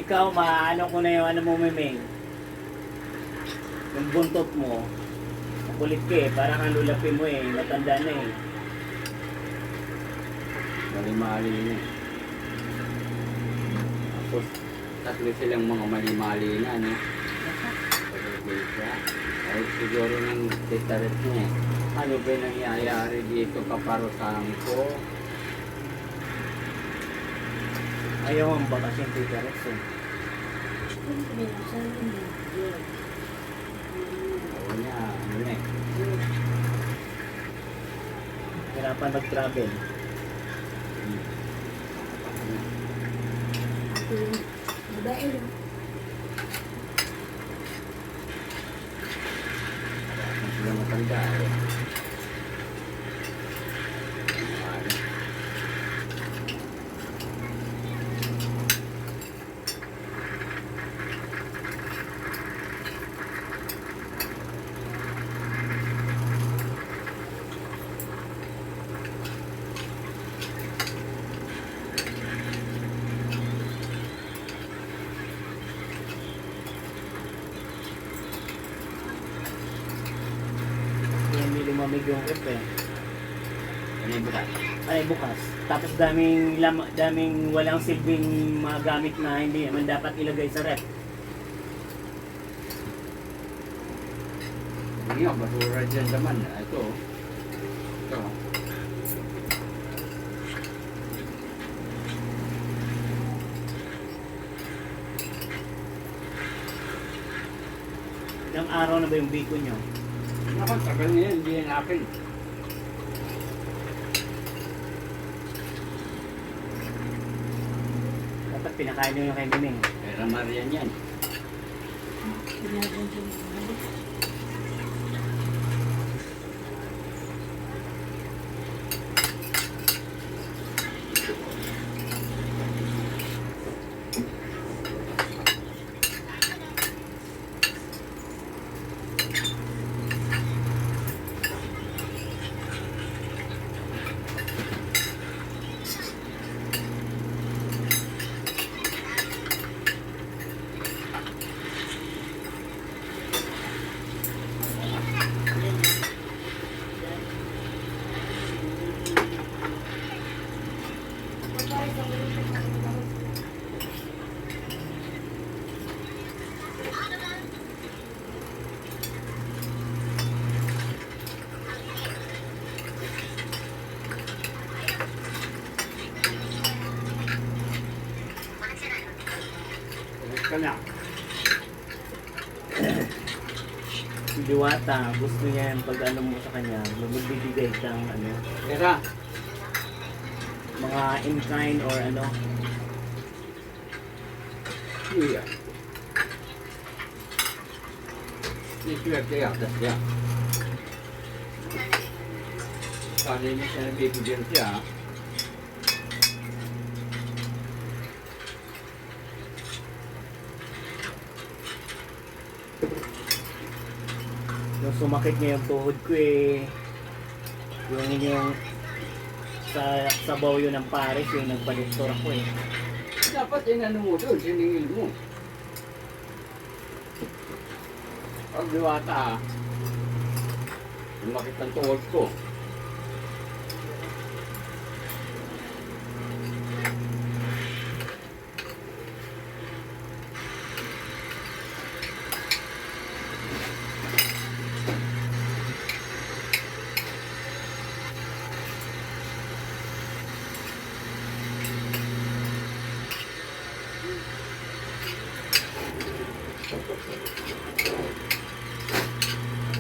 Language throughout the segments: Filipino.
ikaw, maano ko na yung ano mo, Memeng. Yung buntot mo. Makulit ka eh. Parang ang lulapin mo eh. Matanda na eh. Mali-mali na. Tapos, tatlo silang mga mali-mali na, no? Ay, siguro ng titaret niya. Ano ba nangyayari dito kaparusahan ko? Ayaw ang bakas yung titares eh. Oo niya, ano na eh. Hirapan mag-travel. Babae. Sila matanda eh. Hindi lumamig yung rep eh. Ano yung bukas? Ay, bukas. Tapos daming walang silbing mga gamit na hindi naman dapat ilagay sa rep. Hindi nga, basura dyan naman. Ito. Ito. Ilang araw na ba yung biko nyo? Naku, tagal niya, hindi yan akin. Dapat pinakain nyo yung kay Memeng. Pera Marian yan. Alis ka na. Si Diwata, gusto niya yung pag ano mo sa kanya, magbibigay kang ano, Pera. mga in-kind or ano. Iya. Ini swerte atas dia. Kali ini saya bibigyan siya. Yung sumakit niya yung tuhod ko eh. Yung sa sabaw yun ng Paris, yung nagpa-doktor ako eh. Dapat yan ano mo doon, siningil mo. Pag Diwata, lumakit ang tuhod ko.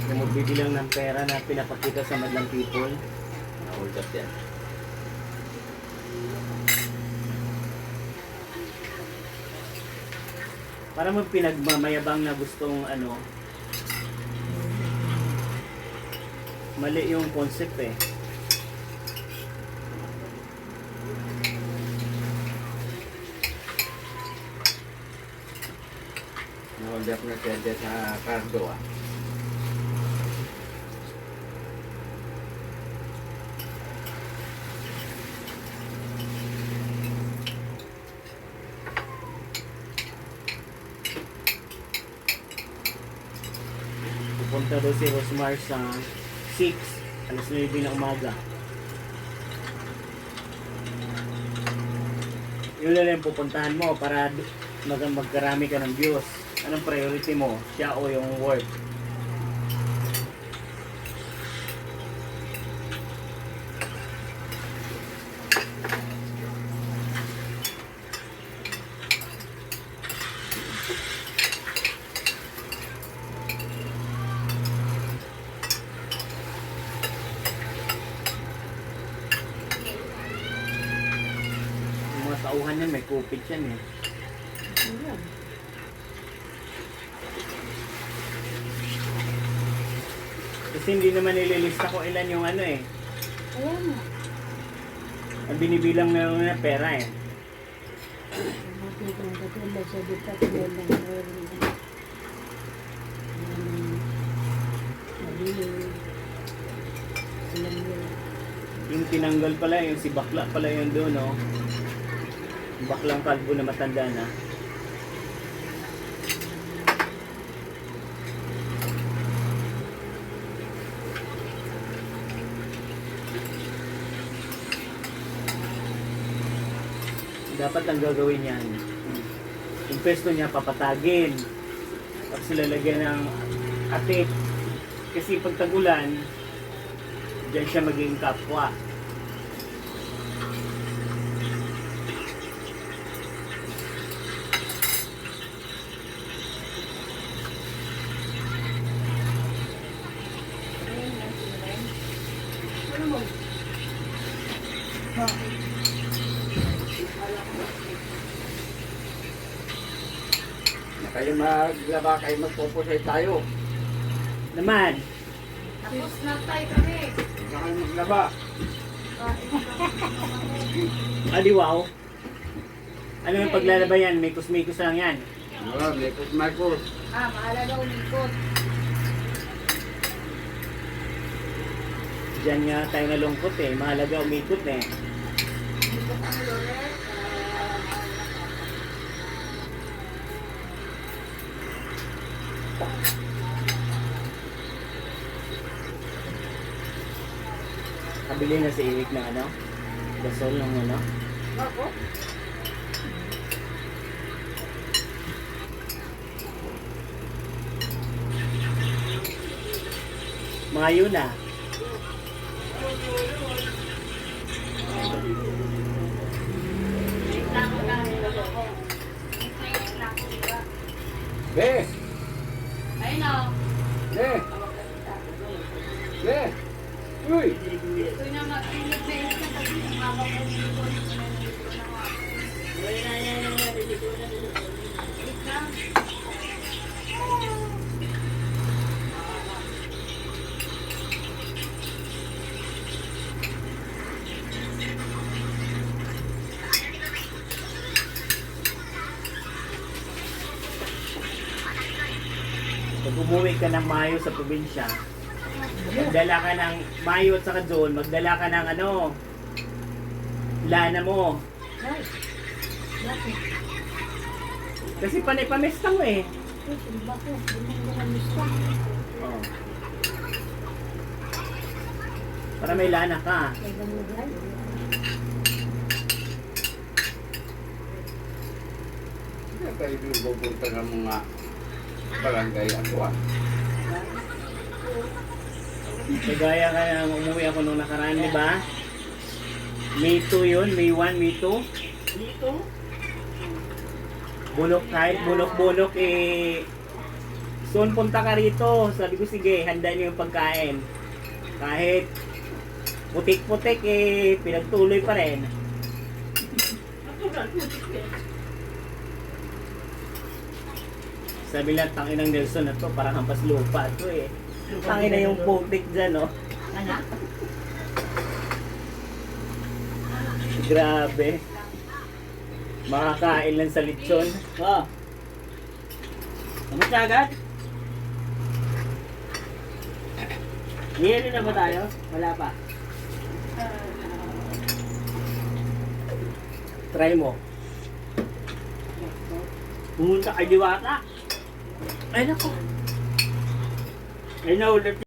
Yung magbibilang ng pera na pinapakita sa madlang people. Hold up yan. Para mo pinagmamayabang na gustong ano, mali yung concept eh. Hold up na siya dyan sa cardo ah. pupunta daw si Rosmar sa 6, alas 9 na umaga. Yun na lang yung pupuntahan mo para magkarami ka ng views. Anong priority mo? Siya o yung work? Yung mga tauhan yan, may kupit yan eh. Ayan. Kasi hindi naman nililista ko ilan yung ano eh. Ayan nga. Ang binibilang na yung pera eh. Buti kung katulad sa dito tulad ng meron. Mabili. Alam mo. Yung tinanggal pala, yung si Bakla pala yun doon, no? Yung Baklang kalbo na matanda na. Dapat ang gagawin yan, yung pwesto niya papatagin. Tapos lalagyan ng atik. Kasi pag tagulan, diyan siya maging kapwa. Ano mo? Ha? Na kayo maglaba, kayo magpupusay tayo. Naman, Tapos na tayo kami. Huwag kayo maglaba. aliwaw. Ano yung paglalaba yan? Mikos-mikos lang yan. Oo, Mikos Marcos. Mahalaga umikot. Diyan nga tayo nalungkot eh. Mahalaga umikot eh. Umikot ang Loret. Kabili na si Eric ng ano? Gasol ng ano? Ako? Mayo na. Be! Ayun o. Be! Be! Uy! Ito na mag-init na yun kasi mama ko dito. Pag umuwi ka ng Mayo sa probinsya, magdala ka ng Mayo at saka John, magdala ka ng ano, lana mo. Ay, bakit? Kasi panay-pamesta mo eh. Ay, bakit? Hindi mo na mista. Oh. Para may lana ka. Kaya gamugan. Hindi kayo pupunta ng mga barangay ako ah. Kagaya ka nang umuwi ako nung nakaraan, di ba? May 2 yun, May 1, May 2. Dito? Bulok, kahit bulok-bulok eh. Soon punta ka rito. Sabi ko, sige, handa niyo yung pagkain. Kahit putik-putik eh, pinagtuloy pa rin. Sabi lang, tangin ng Nelson na to, parang hampas lupa to eh. Tangin na yung putik dyan, oh. Anak? Grabe. Makakain lang sa lechon. Oh. Kamusta agad? Niyelo na ba tayo? Wala pa. Try mo. Pumunta kay Diwata. Ay nako. Ay, naulit